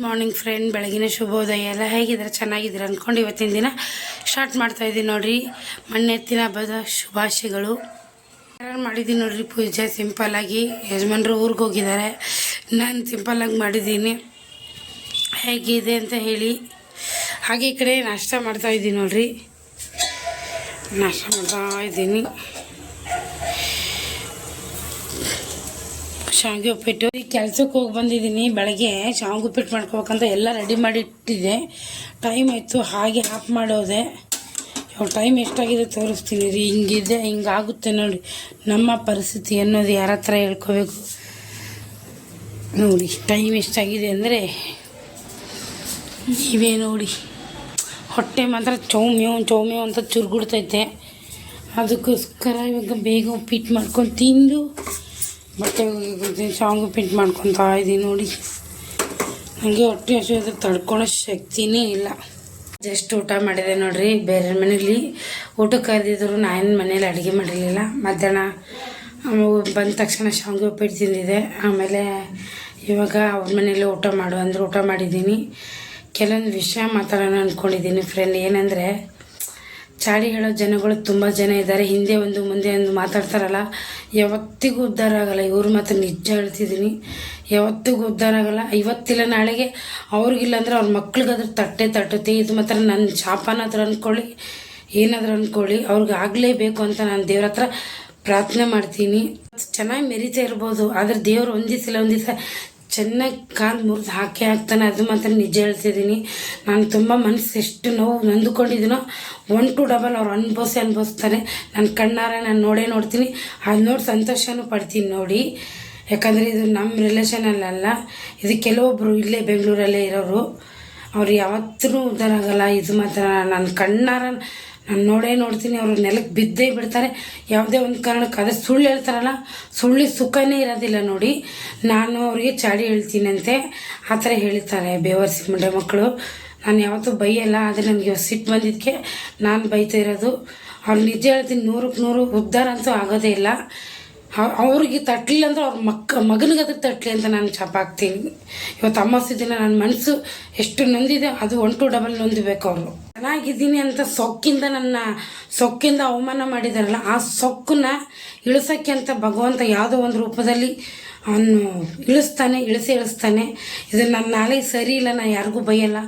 Morning friend, ಬೆಳಗಿನ ಶುಭೋದಯ. ಎಲ್ಲ ಹೇಗಿದ್ದಾರೆ? ಚೆನ್ನಾಗಿದ್ದೀರ ಅಂದ್ಕೊಂಡು ಇವತ್ತಿನ ದಿನ ಸ್ಟಾರ್ಟ್ ಮಾಡ್ತಾ ಇದ್ದೀನಿ ನೋಡ್ರಿ. ಮಣ್ಣೆತ್ತಿನ ಹಬ್ಬದ ಶುಭಾಶಯಗಳು. ಮಾಡಿದ್ದೀನಿ ನೋಡ್ರಿ ಪೂಜೆ ಸಿಂಪಲ್ಲಾಗಿ. ಯಜಮಾನ್ರು ಊರಿಗೆ ಹೋಗಿದ್ದಾರೆ, ನಾನು ಸಿಂಪಲ್ಲಾಗಿ ಮಾಡಿದ್ದೀನಿ. ಹೇಗಿದೆ ಅಂತ ಹೇಳಿ. ಹಾಗೆ ಈ ಕಡೆ ನಾಷ್ಟ ಮಾಡ್ತಾಯಿದ್ದೀನಿ ನೋಡ್ರಿ. ನಾಷ್ಟ ಮಾಡ್ತಾ ಇದ್ದೀನಿ. ಶಾವಿಗೆ ಉಪ್ಪಿಟ್ಟು. ಕೆಲಸಕ್ಕೆ ಹೋಗಿ ಬಂದಿದ್ದೀನಿ. ಬೆಳಗ್ಗೆ ಶಾವಿಗೆ ಉಪ್ಪಿಟ್ಟು ಮಾಡ್ಕೋಬೇಕಂತ ಎಲ್ಲ ರೆಡಿ ಮಾಡಿ ಇಟ್ಟಿದ್ದೆ. ಟೈಮ್ ಆಯಿತು, ಹಾಗೆ ಆಫ್ ಮಾಡೋದೆ. ಇವಾಗ ಟೈಮ್ ಎಷ್ಟಾಗಿದೆ ತೋರಿಸ್ತೀನಿ ರೀ. ಹಿಂಗಿದೆ, ಹಿಂಗಾಗುತ್ತೆ ನೋಡಿ ನಮ್ಮ ಪರಿಸ್ಥಿತಿ ಅನ್ನೋದು ಯಾರ ಹತ್ರ ಹೇಳ್ಕೋಬೇಕು ನೋಡಿ. ಟೈಮ್ ಎಷ್ಟಾಗಿದೆ ಅಂದರೆ ನೀವೇ ನೋಡಿ. ಹೊಟ್ಟೆ ಮಾತ್ರ ಚೌಮ್ಯವು ಅಂತ ಚುರುಗುಡ್ತೈತೆ. ಅದಕ್ಕೋಸ್ಕರ ಇವಾಗ ಬೇಗ ಉಪ್ಪಿಟ್ಟು ಮಾಡ್ಕೊಂಡು ತಿಂದು ಬಟ್ಟೆ ಶಾವಿಗೆ ಉಪ್ಪಿಟ್ಟು ಮಾಡ್ಕೊತಾ ಇದ್ದೀನಿ ನೋಡಿ. ನನಗೆ ಹೊಟ್ಟೆ ಹಸಿವು ತಡ್ಕೊಳ್ಳೋ ಶಕ್ತಿನೇ ಇಲ್ಲ. ಜಸ್ಟ್ ಊಟ ಮಾಡಿದೆ ನೋಡ್ರಿ. ಬೇರೆ ಮನೇಲಿ ಊಟಕ್ಕೆ ಕರೆದಿದ್ರು, ನಾನು ಮನೇಲಿ ಅಡುಗೆ ಮಾಡಿರಲಿಲ್ಲ. ಮಧ್ಯಾಹ್ನ ಬಂದ ತಕ್ಷಣ ಶಾವಿಗೆ ಉಪ್ಪಿಟ್ಟು ತಿಂದಿದೆ. ಆಮೇಲೆ ಇವಾಗ ಅವ್ರ ಮನೇಲಿ ಊಟ ಮಾಡು ಅಂದ್ರೆ ಊಟ ಮಾಡಿದ್ದೀನಿ. ಕೆಲವೊಂದು ವಿಷಯ ಮಾತಾಡೋಣ ಅಂದ್ಕೊಂಡಿದ್ದೀನಿ ಫ್ರೆಂಡ್. ಏನಂದರೆ, ಚಾಡಿ ಹೇಳೋ ಜನಗಳು ತುಂಬ ಜನ ಇದ್ದಾರೆ. ಹಿಂದೆ ಒಂದು ಮುಂದೆ ಒಂದು ಮಾತಾಡ್ತಾರಲ್ಲ, ಯಾವತ್ತಿಗೂ ಉದ್ಧಾರ ಆಗೋಲ್ಲ. ಇವ್ರು ಮಾತ್ರ ನಿಜ ಹೇಳ್ತಿದ್ದೀನಿ, ಯಾವತ್ತಿಗೂ ಉದ್ಧಾರ ಆಗೋಲ್ಲ. ಇವತ್ತಿಲ್ಲ ನಾಳೆಗೆ ಅವ್ರಿಗಿಲ್ಲ ಅಂದರೆ ಅವ್ರ ಮಕ್ಳಿಗಾದ್ರೂ ತಟ್ಟುತ್ತೆ. ಇದು ಮಾತ್ರ ನನ್ನ ಶಾಪನಾದ್ರೂ ಅಂದ್ಕೊಳ್ಳಿ, ಏನಾದರೂ ಅಂದ್ಕೊಳ್ಳಿ, ಅವ್ರಿಗೆ ಆಗಲೇಬೇಕು ಅಂತ ನಾನು ದೇವ್ರ ಹತ್ರ ಪ್ರಾರ್ಥನೆ ಮಾಡ್ತೀನಿ. ಚೆನ್ನಾಗಿ ಮೆರಿತಾ ಇರ್ಬೋದು, ಆದರೆ ದೇವ್ರು ಒಂದು ದಿವಸ ಚೆನ್ನಾಗಿ ಕಾಲು ಮುರಿದು ಹಾಕ್ತಾನೆ. ಅದು ಮಾತ್ರ ನಿಜ ಹೇಳ್ತಿದ್ದೀನಿ. ನಾನು ತುಂಬ ಮನಸ್ಸು ಎಷ್ಟು ನೋವು ನೊಂದುಕೊಂಡಿದ್ದೀನೋ 1 to 2 ಅವ್ರು ಅನುಭವಿಸ್ತಾರೆ. ನನ್ನ ಕಣ್ಣಾರ ನಾನು ನೋಡ್ತೀನಿ. ಅದು ನೋಡಿ ಸಂತೋಷನೂ ಪಡ್ತೀನಿ ನೋಡಿ. ಯಾಕಂದರೆ ಇದು ನಮ್ಮ ರಿಲೇಷನಲ್ಲ, ಇದು ಕೆಲವೊಬ್ಬರು ಇಲ್ಲೇ ಬೆಂಗಳೂರಲ್ಲೇ ಇರೋರು. ಅವ್ರು ಯಾವತ್ತೂ ಉದ್ಧಾರ ಆಗಲ್ಲ. ಇದು ಮಾತ್ರ ನನ್ನ ಕಣ್ಣಾರ ನಾನು ನೋಡ್ತೀನಿ. ಅವರು ನೆಲಕ್ಕೆ ಬಿದ್ದೇ ಬಿಡ್ತಾರೆ ಯಾವುದೇ ಒಂದು ಕಾರಣಕ್ಕೆ. ಅದೇ ಸುಳ್ಳು ಹೇಳ್ತಾರಲ್ಲ, ಸುಳ್ಳಿ ಸುಖನೇ ಇರೋದಿಲ್ಲ ನೋಡಿ. ನಾನು ಅವ್ರಿಗೆ ಚಾಡಿ ಹೇಳ್ತೀನಂತೆ ಆ ಥರ ಹೇಳ್ತಾರೆ ಬೇವರ್ಸಿ ಮುಂಡೆ ಮಕ್ಕಳು. ನಾನು ಯಾವತ್ತೂ ಬೈಯಲ್ಲ, ಆದರೆ ನನಗೆ ಸಿಟ್ಟು ಬಂದಿದ್ದಕ್ಕೆ ನಾನು ಬೈತಾ ಇರೋದು. ಅವ್ರು ನಿಜ ಹೇಳ್ತೀನಿ, 100ಕ್ಕೆ 100 ಉದ್ಧಾರ ಅಂತೂ ಆಗೋದೇ ಇಲ್ಲ. ಅವ್ರಿಗೆ ತಟ್ಟಲಿಲ್ಲ ಅಂದ್ರೆ ಅವ್ರ ಮಗನಿಗಾದ್ರೂ ತಟ್ಟಲಿ ಅಂತ ನಾನು ಚಾಪ ಹಾಕ್ತೀನಿ. ಇವತ್ತು ಅಮಾವಾಸ್ಯೆ ದಿನ ನನ್ನ ಮನಸ್ಸು ಎಷ್ಟು ನೊಂದಿದೆ, ಅದು 1 to 2 ನೊಂದಬೇಕು. ಅವರು ಚೆನ್ನಾಗಿದ್ದೀನಿ ಅಂತ ಸೊಕ್ಕಿಂದ ಅವಮಾನ ಮಾಡಿದಾರಲ್ಲ, ಆ ಸೊಕ್ಕನ್ನ ಇಳಿಸೋಕ್ಕೆ ಅಂತ ಭಗವಂತ ಯಾವುದೋ ಒಂದು ರೂಪದಲ್ಲಿ ಅವನು ಇಳಿಸ್ತಾನೆ. ಇದು ನನ್ನ ನಾಳೆ ಸರಿ ಇಲ್ಲ, ನಾನು ಯಾರಿಗೂ ಬೈಯಲ್ಲ.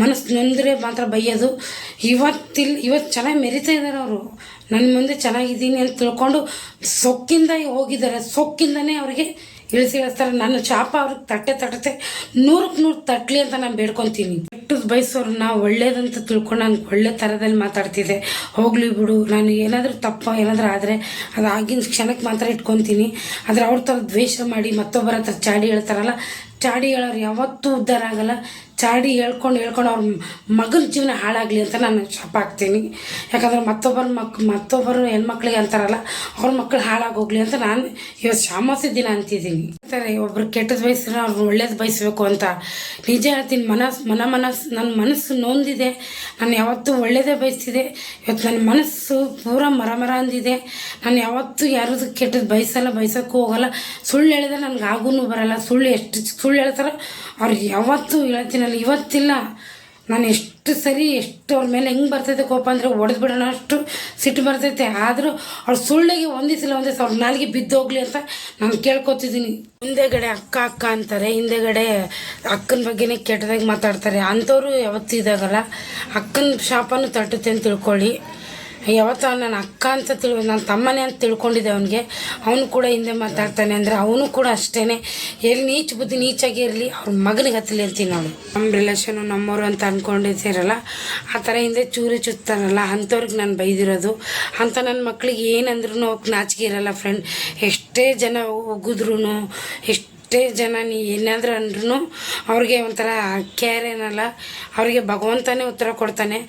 ಮನಸ್ಸು ನೊಂದರೆ ಮಾತ್ರ ಬೈಯೋದು. ಇವತ್ತು ಚೆನ್ನಾಗಿ ಮೆರಿತಾ ಇದ್ದಾರೆ ಅವರು. ನನ್ನ ಮುಂದೆ ಚೆನ್ನಾಗಿದ್ದೀನಿ ಅಂತ ತಿಳ್ಕೊಂಡು ಸೊಕ್ಕಿಂದ ಹೋಗಿದ್ದಾರೆ. ಸೊಕ್ಕಿಂದನೇ ಅವ್ರಿಗೆ ಇಳಿಸ್ತಾರೆ. ನನ್ನ ಶಾಪ ಅವ್ರಿಗೆ ತಟ್ಟುತ್ತೆ. 100ಕ್ಕೆ 100 ತಟ್ಟಲಿ ಅಂತ ನಾನು ಬೇಡ್ಕೊತೀನಿ. ಕೆಟ್ಟದ್ದು ಬಯಸೋರನ್ನ ಒಳ್ಳೇದಂತ ತಿಳ್ಕೊಂಡು ನಾನು ಒಳ್ಳೆ ಥರದಲ್ಲಿ ಮಾತಾಡ್ತಿದ್ದೆ. ಹೋಗ್ಲಿ ಬಿಡು, ನಾನು ಏನಾದರೂ ಏನಾದರೂ ಆದರೆ ಅದು ಆಗಿನ ಕ್ಷಣಕ್ಕೆ ಮಾತ್ರ ಇಟ್ಕೊತೀನಿ. ಆದರೆ ಅವ್ರ ಥರ ದ್ವೇಷ ಮಾಡಿ ಮತ್ತೊಬ್ಬರ ಹತ್ರ ಚಾಡಿ ಹೇಳ್ತಾರಲ್ಲ, ಚಾಡಿ ಹೇಳೋರು ಯಾವತ್ತೂ ಉದ್ಧಾರ ಆಗಲ್ಲ. ಚಾಡಿ ಹೇಳ್ಕೊಂಡು ಅವ್ರ ಮಗನ ಜೀವನ ಹಾಳಾಗಲಿ ಅಂತ ನಾನು ಶಾಪ ಹಾಕ್ತೀನಿ. ಯಾಕಂದ್ರೆ ಮತ್ತೊಬ್ಬರು ಹೆಣ್ಮಕ್ಳಿಗೆ ಅಂತಾರಲ್ಲ, ಅವ್ರ ಮಕ್ಕಳು ಹಾಳಾಗೋಗ್ಲಿ ಅಂತ ನಾನು ಇವತ್ತು ಅಮಾವಾಸ್ಯೆ ದಿನ ಅಂತಿದ್ದೀನಿ. ಅಂತಾರೆ ಒಬ್ರು ಕೆಟ್ಟದ್ದು ಬಯಸಿದ್ರೆ ಅವ್ರು ಒಳ್ಳೇದು ಬಯಸಬೇಕು ಅಂತ. ನಿಜ ಹೇಳ್ತೀನಿ, ನನ್ನ ಮನಸ್ಸು ನೊಂದಿದೆ. ನಾನು ಯಾವತ್ತೂ ಒಳ್ಳೇದೇ ಬಯಸ್ತಿದೆ. ಇವತ್ತು ನನ್ನ ಮನಸ್ಸು ಪೂರ ಮರ ಅಂದಿದೆ. ನಾನು ಯಾವತ್ತೂ ಯಾರದು ಕೆಟ್ಟದ್ದು ಬಯಸೋಕ್ಕೂ ಹೋಗಲ್ಲ. ಸುಳ್ಳು ಹೇಳಿದ್ರೆ ನನಗೆ ಆಗೂ ಬರಲ್ಲ. ಸುಳ್ಳು ಹೇಳ್ತಾರೋ ಅವ್ರು ಯಾವತ್ತೂ ಹೇಳ್ತೀನಲ್ಲ, ಇವತ್ತಿಲ್ಲ. ನಾನು ಎಷ್ಟು ಅವ್ರ ಮೇಲೆ ಹೆಂಗೆ ಬರ್ತೈತೆ ಕೋಪ ಅಂದರೆ ಹೊಡೆದು ಬಿಡೋಣ ಅಷ್ಟು ಸಿಟ್ಟು ಬರ್ತೈತೆ. ಆದರೂ ಅವ್ರು ಸುಳ್ಳಿಗೆ ಒಂದಿಸಿಲ್ಲ ಅವ್ರ ನಾಲಿಗೆ ಬಿದ್ದೋಗ್ಲಿ ಅಂತ ನಾನು ಕೇಳ್ಕೊತಿದ್ದೀನಿ. ಹಿಂದೆಗಡೆ ಅಕ್ಕ ಅಂತಾರೆ, ಹಿಂದೆಗಡೆ ಅಕ್ಕನ ಬಗ್ಗೆನೇ ಕೆಟ್ಟದಾಗಿ ಮಾತಾಡ್ತಾರೆ. ಅಂಥವ್ರು ಯಾವತ್ತೂ ಇದಾಗಲ್ಲ. ಅಕ್ಕನ ಶಾಪನೂ ತಟ್ಟುತ್ತೆ ಅಂತ ತಿಳ್ಕೊಳ್ಳಿ. ಯಾವತ್ತೂ ನನ್ನ ಅಕ್ಕ ಅಂತ ನನ್ನ ತಮ್ಮನೇ ಅಂತ ತಿಳ್ಕೊಂಡಿದ್ದೆ ಅವನಿಗೆ. ಅವನು ಕೂಡ ಹಿಂದೆ ಮಾತಾಡ್ತಾನೆ ಅಂದರೆ ಅವನು ಕೂಡ ಅಷ್ಟೇ. ಎಲ್ಲಿ ನೀಚಾಗಿ ಇರಲಿ, ಅವ್ರ ಮಗನಿಗೆ ಹತ್ತಲಿ ಅಂತೀನಿ ನಾವು. ನಮ್ಮ ರಿಲೇಷನು ನಮ್ಮವರು ಅಂತ ಅಂದ್ಕೊಂಡಿದ್ದೀರಲ್ಲ, ಆ ಥರ ಹಿಂದೆ ಚುತ್ತಾರಲ್ಲ, ಅಂಥವ್ರಿಗೆ ನಾನು ಬೈದಿರೋದು. ಅಂಥ ನನ್ನ ಮಕ್ಳಿಗೆ ಏನಂದ್ರೂ ಅವಕ್ಕೆ ನಾಚಿಕೆ ಇರಲ್ಲ ಫ್ರೆಂಡ್. ಎಷ್ಟೇ ಜನ ಉಗಿದ್ರೂ, ಎಷ್ಟೇ ಜನ ಏನಾದರೂ ಅಂದ್ರೂ ಅವ್ರಿಗೆ ಒಂಥರ ಕೇರ್ ಏನಲ್ಲ. ಅವರಿಗೆ ಭಗವಂತನೇ ಉತ್ತರ ಕೊಡ್ತಾನೆ.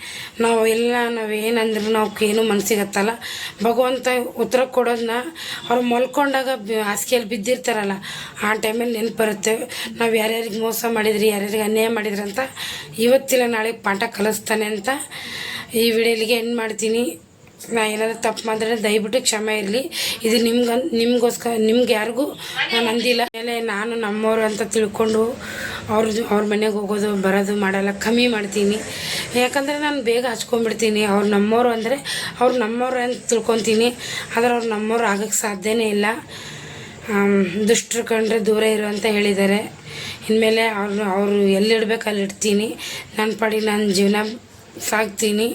ನಾವೇನಂದ್ರೂ ಅವಕ್ಕೇನು ಮನಸ್ಸಿಗೆ ಹತ್ತಲ್ಲ. ಭಗವಂತ ಉತ್ತರ ಕೊಡೋದನ್ನ ಅವ್ರು ಮಲ್ಕೊಂಡಾಗ ಹಾಸಿಗೆಯಲ್ಲಿ ಬಿದ್ದಿರ್ತಾರಲ್ಲ, ಆ ಟೈಮಲ್ಲಿ ನೆನಪು ಬರುತ್ತೆ. ನಾವು ಯಾರ್ಯಾರಿಗೆ ಮೋಸ ಮಾಡಿದ್ರಿ, ಯಾರ್ಯಾರಿಗೆ ಅನ್ಯಾಯ ಮಾಡಿದ್ರಿ ಅಂತ ಇವತ್ತಿಲ್ಲ ನಾಳೆಗೆ ಪಾಠ ಕಲಿಸ್ತಾನೆ ಅಂತ ಈ ವಿಡಿಯೋಲಿಗೆ ಎಂಡ್ ಮಾಡ್ತೀನಿ. ನಾ ಏನಾದರೂ ತಪ್ಪು ಮಾಡಿದ್ರೆ ದಯವಿಟ್ಟು ಕ್ಷಮೆ ಇರಲಿ. ಇದು ನಿಮ್ಗೋಸ್ಕರ, ನಿಮ್ಗೆ ಯಾರಿಗೂ ನಾನು ಅಂದಿಲ್ಲ. ಆಮೇಲೆ ನಾನು ನಮ್ಮವರು ಅಂತ ತಿಳ್ಕೊಂಡು ಅವ್ರ ಮನೆಗೆ ಹೋಗೋದು ಬರೋದು ಮಾಡಲ್ಲ, ಕಮ್ಮಿ ಮಾಡ್ತೀನಿ. ಯಾಕಂದರೆ ನಾನು ಬೇಗ ಹಚ್ಕೊಂಡ್ಬಿಡ್ತೀನಿ. ಅವ್ರು ನಮ್ಮವರು ಅಂದರೆ ಅವ್ರು ನಮ್ಮವ್ರು ಅಂತ ತಿಳ್ಕೊತೀನಿ. ಆದರೆ ಅವ್ರು ನಮ್ಮವ್ರು ಆಗೋಕ್ಕೆ ಸಾಧ್ಯನೇ ಇಲ್ಲ. ದುಷ್ಟರು ಕಂಡ್ರೆ ದೂರ ಇರು ಅಂತ ಹೇಳಿದ್ದಾರೆ. ಇನ್ಮೇಲೆ ಅವರು ಎಲ್ಲಿಡ್ಬೇಕು ಅಲ್ಲಿ ಇಡ್ತೀನಿ. ನನ್ನ ಪಾಡಿಗೆ ನಾನು ಜೀವನ ಸಾಗ್ತೀನಿ.